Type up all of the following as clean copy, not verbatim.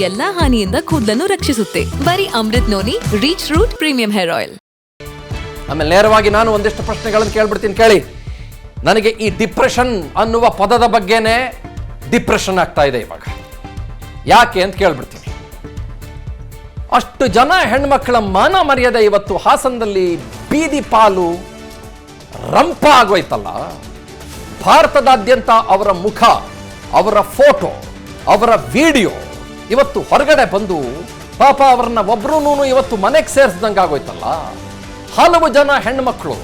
ಎಲ್ಲಾ ಹಾನಿಯಿಂದ ಕೂದಲನ್ನು ರಕ್ಷಿಸುತ್ತೆ. ಬರೀ Amrit noni reach root premium hair oil. ಆಮೇಲೆ ನೇರವಾಗಿ ನಾನು ಒಂದಿಷ್ಟು ಪ್ರಶ್ನೆಗಳನ್ನು ಕೇಳ್ಬಿಡ್ತೀನಿ, ಕೇಳಿ. ನನಗೆ ಈ ಡಿಪ್ರೆಷನ್ ಅನ್ನುವ ಪದದ ಬಗ್ಗೆನೇ ಡಿಪ್ರೆಷನ್ ಆಗ್ತಾ ಇದೆ ಇವಾಗ. ಯಾಕೆ ಅಂತ ಕೇಳ್ಬಿಡ್ತೀನಿ. ಅಷ್ಟು ಜನ ಹೆಣ್ಮಕ್ಳ ಮಾನ ಮರ್ಯಾದೆ ಇವತ್ತು ಹಾಸನದಲ್ಲಿ ಬೀದಿ ಪಾಲು ರಂಪ ಆಗೋಯ್ತಲ್ಲ. ಭಾರತದಾದ್ಯಂತ ಅವರ ಮುಖ, ಅವರ ಫೋಟೋ, ಅವರ ವಿಡಿಯೋ ಇವತ್ತು ಹೊರಗಡೆ ಬಂದು ಪಾಪ ಅವರನ್ನ ಒಬ್ರು ಇವತ್ತು ಮನೆಗೆ ಸೇರಿಸ್ದಂಗೆ ಆಗೋಯ್ತಲ್ಲ. ಹಲವು ಜನ ಹೆಣ್ಮಕ್ಳು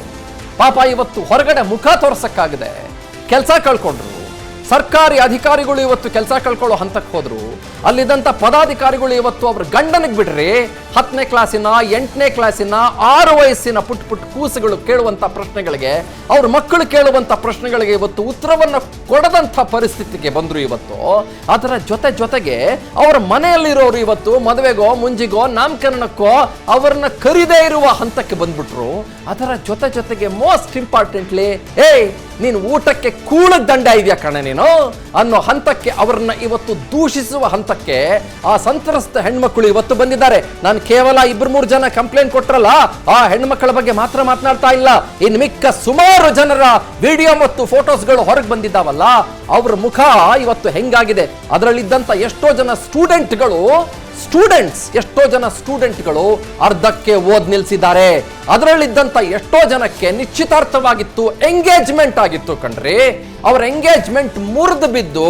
ಪಾಪ ಇವತ್ತು ಹೊರಗಡೆ ಮುಖ ತೋರ್ಸಕ್ಕಾಗದೆ ಕೆಲಸ ಕಳ್ಕೊಂಡ್ರು. ಸರ್ಕಾರಿ ಅಧಿಕಾರಿಗಳು ಇವತ್ತು ಕೆಲಸ ಕಳ್ಕೊಳ್ಳೋ ಹಂತಕ್ಕೆ ಹೋದ್ರು. ಅಲ್ಲಿದ್ದಂಥ ಪದಾಧಿಕಾರಿಗಳು ಇವತ್ತು ಅವ್ರ ಗಂಡನಿಗೆ ಬಿಡ್ರಿ 10ನೇ ಕ್ಲಾಸಿನ 8ನೇ ಕ್ಲಾಸಿನ 6 ವಯಸ್ಸಿನ ಪುಟ್ ಪುಟ್ ಕೂಸುಗಳು ಕೇಳುವಂಥ ಪ್ರಶ್ನೆಗಳಿಗೆ, ಅವ್ರ ಮಕ್ಕಳು ಕೇಳುವಂಥ ಪ್ರಶ್ನೆಗಳಿಗೆ ಇವತ್ತು ಉತ್ತರವನ್ನು ಕೊಡದಂಥ ಪರಿಸ್ಥಿತಿಗೆ ಬಂದರು ಇವತ್ತು. ಅದರ ಜೊತೆಗೆ ಅವರ ಮನೆಯಲ್ಲಿರೋರು ಇವತ್ತು ಮದುವೆಗೋ ಮುಂಜಿಗೋ ನಾಮಕರಣಕ್ಕೋ ಅವರನ್ನ ಕರಿದೇ ಇರುವ ಹಂತಕ್ಕೆ ಬಂದ್ಬಿಟ್ರು. ಅದರ ಜೊತೆಗೆ ಮೋಸ್ಟ್ ಇಂಪಾರ್ಟೆಂಟ್ಲಿ, ನೀನು ಊಟಕ್ಕೆ ಕೂಳದ ದಂಡ ಇದೆಯಾ ಕಣ ನೀನು ಅನ್ನೋ ಹಂತಕ್ಕೆ ಅವರನ್ನ ಇವತ್ತು ದೂಷಿಸುವ ಹಂತಕ್ಕೆ ಆ ಸಂತ್ರಸ್ತ ಹೆಣ್ಮಕ್ಳು ಇವತ್ತು ಬಂದಿದ್ದಾರೆ. ನಾನು ಕೇವಲ 2-3 ಜನ ಕಂಪ್ಲೇಂಟ್ ಕೊಟ್ರಲ್ಲ, ಆ ಹೆಣ್ಮಕ್ಳ ಬಗ್ಗೆ ಮಾತ್ರ ಮಾತನಾಡ್ತಾ ಇಲ್ಲ. ಇನ್ನು ಮಿಕ್ಕ ಸುಮಾರು ಜನರ ವಿಡಿಯೋ ಮತ್ತು ಫೋಟೋಸ್ಗಳು ಹೊರಗೆ ಬಂದಿದ್ದಾವಲ್ಲ, ಅವ್ರ ಮುಖ ಇವತ್ತು ಹೆಂಗಾಗಿದೆ. ಅದರಲ್ಲಿದ್ದಂತ ಎಷ್ಟೋ ಜನ ಸ್ಟೂಡೆಂಟ್ಗಳು ಅರ್ಧಕ್ಕೆ ಓದ್ ನಿಲ್ಸಿದ್ದಾರೆ. ಅದರಲ್ಲಿದ್ದಂತ ಎಷ್ಟೋ ಜನಕ್ಕೆ ನಿಶ್ಚಿತಾರ್ಥವಾಗಿತ್ತು, ಎಂಗೇಜ್ಮೆಂಟ್ ಆಗಿತ್ತು ಕಣ್ರಿ. ಅವರ ಎಂಗೇಜ್ಮೆಂಟ್ ಮುರಿದು ಬಿದ್ದು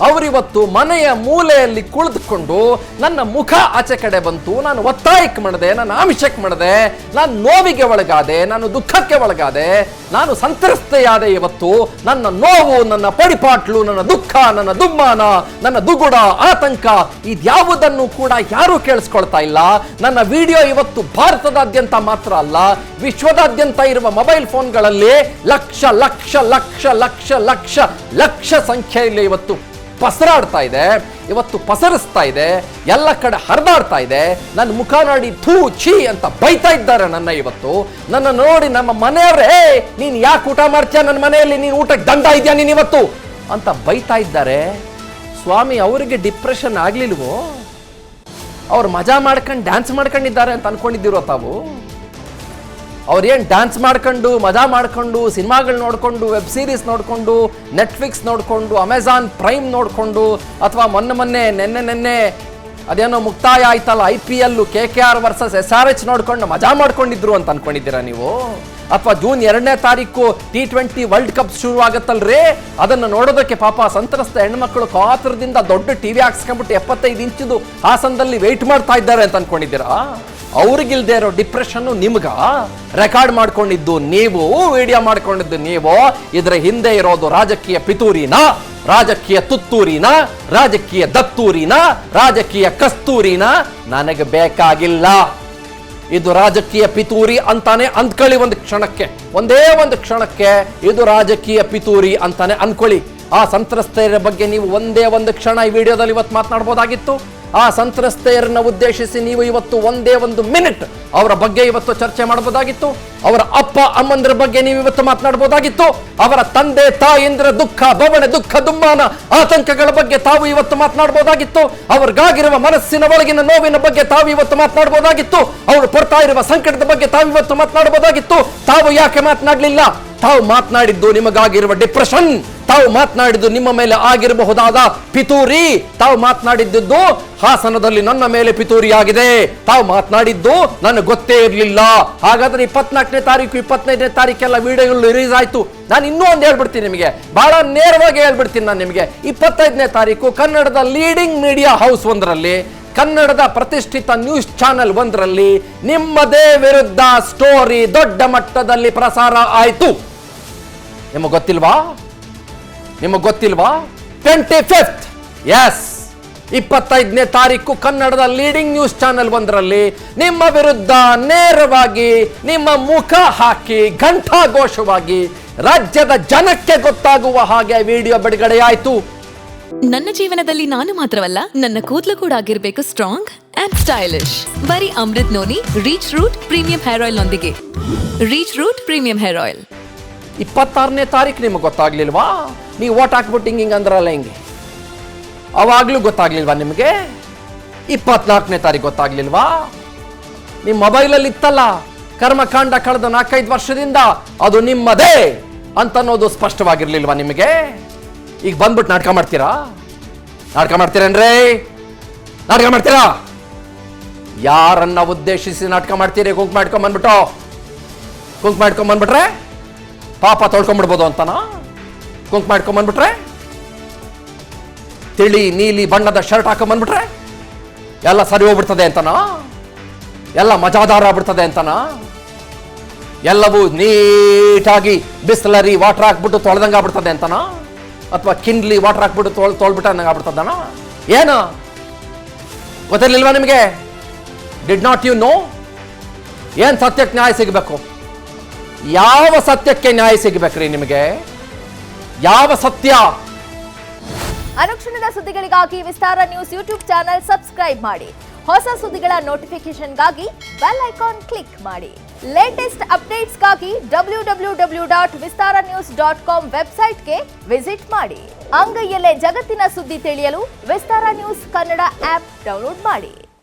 ಅವರಿವತ್ತು ಮನೆಯ ಮೂಲೆಯಲ್ಲಿ ಕುಳಿತುಕೊಂಡು ನನ್ನ ಮುಖ ಆಚೆ ಕಡೆ ಬಂತು, ನಾನು ಒತ್ತಾಯಕ್ಕೆ ಮಾಡಿದೆ, ನಾನು ಆಮಿಷಕ್ಕೆ ಮಾಡಿದೆ, ನಾನು ನೋವಿಗೆ ಒಳಗಾದೆ, ನಾನು ದುಃಖಕ್ಕೆ ಒಳಗಾದೆ, ನಾನು ಸಂತ್ರಸ್ತೆಯಾದೆ. ಇವತ್ತು ನನ್ನ ನೋವು, ನನ್ನ ಪಡಿಪಾಟ್ಲು, ನನ್ನ ದುಃಖ, ನನ್ನ ದುಮ್ಮಾನ, ನನ್ನ ದುಗುಡ, ಆತಂಕ ಇದ್ಯಾವುದನ್ನು ಕೂಡ ಯಾರು ಕೇಳಿಸ್ಕೊಳ್ತಾ ಇಲ್ಲ. ನನ್ನ ವಿಡಿಯೋ ಇವತ್ತು ಭಾರತದಾದ್ಯಂತ ಮಾತ್ರ ಅಲ್ಲ, ವಿಶ್ವದಾದ್ಯಂತ ಇರುವ ಮೊಬೈಲ್ ಫೋನ್ಗಳಲ್ಲಿ ಲಕ್ಷ ಲಕ್ಷ ಲಕ್ಷ ಲಕ್ಷ ಲಕ್ಷ ಲಕ್ಷ ಸಂಖ್ಯೆಯಲ್ಲಿ ಇವತ್ತು ಪಸರಾಡ್ತಾ ಇದೆ, ಇವತ್ತು ಪಸರಿಸ್ತಾ ಇದೆ, ಎಲ್ಲ ಕಡೆ ಹರಿದಾಡ್ತಾ ಇದೆ. ನನ್ನ ಮುಖ ನೋಡಿ ಥೂ ಛೀ ಅಂತ ಬೈತಾ ಇದ್ದಾರೆ ನನ್ನ. ಇವತ್ತು ನನ್ನ ನೋಡಿ ನಮ್ಮ ಮನೆಯವರೇ, ನೀನು ಯಾಕೆ ಊಟ ಮಾಡ್ತೀಯ ನನ್ನ ಮನೆಯಲ್ಲಿ, ನೀನು ಊಟಕ್ಕೆ ದಂಡ ಇದೆಯಾ ನೀನು ಇವತ್ತು ಅಂತ ಬೈತಾ ಇದ್ದಾರೆ. ಸ್ವಾಮಿ, ಅವರಿಗೆ ಡಿಪ್ರೆಷನ್ ಆಗ್ಲಿಲ್ವೋ? ಅವ್ರು ಮಜಾ ಮಾಡ್ಕೊಂಡು ಡ್ಯಾನ್ಸ್ ಮಾಡ್ಕೊಂಡಿದ್ದಾರೆ ಅಂತ ಅನ್ಕೊಂಡಿದ್ದೀರೋ ತಾವು? ಅವ್ರೇನು ಡ್ಯಾನ್ಸ್ ಮಾಡ್ಕೊಂಡು ಮಜಾ ಮಾಡ್ಕೊಂಡು ಸಿನಿಮಾಗಳು ನೋಡಿಕೊಂಡು ವೆಬ್ ಸೀರೀಸ್ ನೋಡಿಕೊಂಡು ನೆಟ್ಫ್ಲಿಕ್ಸ್ ನೋಡಿಕೊಂಡು ಅಮೆಝಾನ್ ಪ್ರೈಮ್ ನೋಡಿಕೊಂಡು ಅಥವಾ ನೆನ್ನೆ ಅದೇನೋ ಮುಕ್ತಾಯ ಆಯ್ತಲ್ಲ IPL KKR ವರ್ಸಸ್ SRH ನೋಡ್ಕೊಂಡು ಮಜಾ ಮಾಡ್ಕೊಂಡಿದ್ರು ಅಂತ ಅನ್ಕೊಂಡಿದ್ದೀರಾ ನೀವು? ಅಥವಾ ಜೂನ್ 2ನೇ ತಾರೀಕು T20 ವರ್ಲ್ಡ್ ಕಪ್ ಶುರು ಆಗತ್ತಲ್ರಿ, ಅದನ್ನು ನೋಡೋದಕ್ಕೆ ಪಾಪ ಸಂತ್ರಸ್ತ ಹೆಣ್ಮಕ್ಳು ಕಾತರದಿಂದ ದೊಡ್ಡ ಟಿವಿ ಹಾಕ್ಸ್ಕೊಂಡ್ಬಿಟ್ಟು 75 ಇಂಚಿದು ಹಾಸನದಲ್ಲಿ ವೆಯ್ಟ್ ಮಾಡ್ತಾ ಇದ್ದಾರೆ ಅಂತ ಅನ್ಕೊಂಡಿದ್ದೀರಾ? ಅವ್ರಿಗಿಲ್ದೇ ಇರೋ ಡಿಪ್ರೆಷನ್ ನಿಮ್ಗ, ರೆಕಾರ್ಡ್ ಮಾಡ್ಕೊಂಡಿದ್ದು ನೀವು, ವಿಡಿಯೋ ಮಾಡ್ಕೊಂಡಿದ್ದು ನೀವು. ಇದರ ಹಿಂದೆ ಇರೋದು ರಾಜಕೀಯ ಪಿತೂರಿನ, ರಾಜಕೀಯ ತುತ್ತೂರಿನ, ರಾಜಕೀಯ ದತ್ತೂರಿನ, ರಾಜಕೀಯ ಕಸ್ತೂರಿನ ನನಗೆ ಬೇಕಾಗಿಲ್ಲ. ಇದು ರಾಜಕೀಯ ಪಿತೂರಿ ಅಂತಾನೆ ಅಂದ್ಕೊಳ್ಳಿ. ಒಂದೇ ಒಂದು ಕ್ಷಣಕ್ಕೆ ಇದು ರಾಜಕೀಯ ಪಿತೂರಿ ಅಂತಾನೆ ಅನ್ಕೊಳ್ಳಿ. ಆ ಸಂತ್ರಸ್ತೆಯರ ಬಗ್ಗೆ ನೀವು ಒಂದೇ ಒಂದು ಕ್ಷಣ ಈ ವಿಡಿಯೋದಲ್ಲಿ ಇವತ್ತು ಮಾತನಾಡಬಹುದಾಗಿತ್ತು. ಆ ಸಂತ್ರಸ್ತೆಯರನ್ನ ಉದ್ದೇಶಿಸಿ ನೀವು ಇವತ್ತು ಒಂದೇ ಒಂದು ಮಿನಿಟ್ ಅವರ ಬಗ್ಗೆ ಇವತ್ತು ಚರ್ಚೆ ಮಾಡಬಹುದಾಗಿತ್ತು. ಅವರ ಅಪ್ಪ ಅಮ್ಮಂದ್ರ ಬಗ್ಗೆ ನೀವು ಇವತ್ತು ಮಾತನಾಡಬಹುದಾಗಿತ್ತು. ಅವರ ತಂದೆ ತಾಯಿಂದ್ರ ದುಃಖ, ಬವಣೆ, ದುಃಖ, ದುಮ್ಮಾನ, ಆತಂಕಗಳ ಬಗ್ಗೆ ತಾವು ಇವತ್ತು ಮಾತನಾಡಬಹುದಾಗಿತ್ತು. ಅವ್ರಿಗಾಗಿರುವ ಮನಸ್ಸಿನ ಒಳಗಿನ ನೋವಿನ ಬಗ್ಗೆ ತಾವು ಇವತ್ತು ಮಾತನಾಡಬಹುದಾಗಿತ್ತು. ಅವರು ಪಡ್ತಾ ಇರುವ ಸಂಕಟದ ಬಗ್ಗೆ ತಾವು ಇವತ್ತು ಮಾತನಾಡಬಹುದಾಗಿತ್ತು. ತಾವು ಯಾಕೆ ಮಾತನಾಡಲಿಲ್ಲ? ತಾವು ಮಾತನಾಡಿದ್ದು ನಿಮಗಾಗಿರುವ ಡಿಪ್ರೆಷನ್, ತಾವು ಮಾತನಾಡಿದ್ದು ನಿಮ್ಮ ಮೇಲೆ ಆಗಿರಬಹುದಾದ ಪಿತೂರಿ, ತಾವು ಮಾತನಾಡಿದ್ದು ಹಾಸನದಲ್ಲಿ ನನ್ನ ಮೇಲೆ ಪಿತೂರಿ ಆಗಿದೆ, ತಾವು ಮಾತನಾಡಿದ್ದು ನನಗೆ ಗೊತ್ತೇ ಇರಲಿಲ್ಲ. ಹಾಗಾದ್ರೆ 24ನೇ ತಾರೀಕು 25ನೇ ತಾರೀಕೆಲ್ಲ ವಿಡಿಯೋಗಳು ರಿಲೀಸ್ ಆಯ್ತು. ನಾನು ಇನ್ನೂ ಒಂದು ಹೇಳ್ಬಿಡ್ತೀನಿ ನಿಮಗೆ, ಬಹಳ ನೇರವಾಗಿ ಹೇಳ್ಬಿಡ್ತೀನಿ ನಾನು ನಿಮಗೆ. 25ನೇ ತಾರೀಕು ಕನ್ನಡದ ಲೀಡಿಂಗ್ ಮೀಡಿಯಾ ಹೌಸ್ ಒಂದರಲ್ಲಿ, ಕನ್ನಡದ ಪ್ರತಿಷ್ಠಿತ ನ್ಯೂಸ್ ಚಾನೆಲ್ ಒಂದರಲ್ಲಿ ನಿಮ್ಮದೇ ವಿರುದ್ಧ ಸ್ಟೋರಿ ದೊಡ್ಡ ಮಟ್ಟದಲ್ಲಿ ಪ್ರಸಾರ ಆಯಿತು. ನಿಮಗೆ ಗೊತ್ತಿಲ್ವಾ? 25th, ಎಸ್, 25ನೇ ತಾರೀಕು ಕನ್ನಡದ ಲೀಡಿಂಗ್ ನ್ಯೂಸ್ ಚಾನೆಲ್ ಒಂದರಲ್ಲಿ ನಿಮ್ಮ ವಿರುದ್ಧ ನೇರವಾಗಿ ನಿಮ್ಮ ಮುಖ ಹಾಕಿ ಘಂಟಾಘೋಷವಾಗಿ ರಾಜ್ಯದ ಜನಕ್ಕೆ ಗೊತ್ತಾಗುವ ಹಾಗೆ ವಿಡಿಯೋ ಬಿಡುಗಡೆಯಾಯಿತು. ನನ್ನ ಜೀವನದಲ್ಲಿ ನಾನು ಮಾತ್ರವಲ್ಲ, ನನ್ನ ಕೂದಲು ಕೂಡ ಆಗಿರ್ಬೇಕು ಸ್ಟ್ರಾಂಗ್ ಅಂಡ್ ಸ್ಟೈಲಿಶ್. ಬರೀ Amrit noni reach root premium hair oil ನೊಂದಿಗೆ. Reach root premium hair oil. 26ನೇ ತಾರೀಕು ನಿಮಗೆ ಗೊತ್ತಾಗ್ಲಿಲ್ವಾ? ನೀವು ಓಟ್ ಹಾಕ್ಬಿಟ್ಟು ಹಿಂಗೆ ಅಂದ್ರಲ್ಲ, ಹಿಂಗೆ ಅವಾಗ್ಲೂ ಗೊತ್ತಾಗ್ಲಿಲ್ವಾ ನಿಮಗೆ? 24ನೇ ತಾರೀಕು ಗೊತ್ತಾಗ್ಲಿಲ್ವಾ? ನಿಮ್ಮ ಮೊಬೈಲಲ್ಲಿ ಇತ್ತಲ್ಲ ಕರ್ಮಕಾಂಡ ಕಳೆದ 4-5 ವರ್ಷದಿಂದ ಅದು ನಿಮ್ಮದೇ ಅಂತ ಅನ್ನೋದು ಸ್ಪಷ್ಟವಾಗಿರ್ಲಿಲ್ವಾ ನಿಮಗೆ? ಈಗ ಬಂದ್ಬಿಟ್ಟು ನಾಟಕ ಮಾಡ್ತೀರಾ? ನಾಟಕ ಮಾಡ್ತೀರೇನ್ರಿ? ನಾಟಕ ಮಾಡ್ತೀರಾ? ಯಾರನ್ನ ಉದ್ದೇಶಿಸಿ ನಾಟಕ ಮಾಡ್ತೀರಿ? ಕುಂಕ್ ಮಾಡ್ಕೊಂಡ್ಬಂದ್ಬಿಟ್ರೆ ಪಾಪ ತೊಳ್ಕೊಂಡ್ಬಿಡ್ಬೋದು ಅಂತನಾ? ಕುಂಕ್ ಮಾಡ್ಕೊಂಡ್ಬಂದ್ಬಿಟ್ರೆ, ತಿಳಿ ನೀಲಿ ಬಣ್ಣದ ಶರ್ಟ್ ಹಾಕೊಂಡ್ಬಂದ್ಬಿಟ್ರೆ ಎಲ್ಲ ಸರಿ ಹೋಗ್ಬಿಡ್ತದೆ ಅಂತನಾ? ಎಲ್ಲ ಮಜಾದಾರ ಆಗ್ಬಿಡ್ತದೆ ಅಂತನಾ? ಎಲ್ಲವೂ ನೀಟಾಗಿ ಬಿಸ್ಲರಿ ವಾಟರ್ ಹಾಕ್ಬಿಟ್ಟು ತೊಳೆದಂಗೆ ಆಗ್ಬಿಡ್ತದೆ ಅಂತನಾ? ಅಥವಾ ಕಿನ್ಲಿ ವಾಟರ್ ಹಾಕ್ಬಿಟ್ಟು ತೊಳ್ಬಿಟ್ಟು ಅನ್ನಂಗೆ ಆಗ್ಬಿಡ್ತದನ? ಏನು ಗೊತ್ತಿರ್ಲಿಲ್ವಾ ನಿಮಗೆ? Did not you know? ಏನ್ ಸತ್ಯಕ್ಕೆ ನ್ಯಾಯ ಸಿಗಬೇಕು? ಯಾವ ಸತ್ಯಕ್ಕೆ ನ್ಯಾಯ ಸಿಗಬೇಕ್ರಿ ನಿಮಗೆ? ಯಾವ ಸತ್ಯ? ಅನುಕ್ಷಣದ ಸುದ್ದಿಗಳಿಗಾಗಿ ವಿಸ್ತಾರ ನ್ಯೂಸ್ ಯೂಟ್ಯೂಬ್ ಚಾನೆಲ್ ಸಬ್ಸ್ಕ್ರೈಬ್ ಮಾಡಿ. ಹೊಸ ಸುದ್ದಿಗಳ ನೋಟಿಫಿಕೇಶನ್ಗಾಗಿ ಬೆಲ್ ಐಕಾನ್ ಕ್ಲಿಕ್ ಮಾಡಿ. ಲೇಟೆಸ್ಟ್ ಅಪ್ಡೇಟ್ಸ್ಗಾಗಿ www.vistaranews.com ವೆಬ್ಸೈಟ್ಗೆ ವಿಸಿಟ್ ಮಾಡಿ. ಅಂಗೈಯಲ್ಲೇ ಜಗತ್ತಿನ ಸುದ್ದಿ ತಿಳಿಯಲು ವಿಸ್ತಾರ ನ್ಯೂಸ್ ಕನ್ನಡ ಆಪ್ ಡೌನ್ಲೋಡ್ ಮಾಡಿ.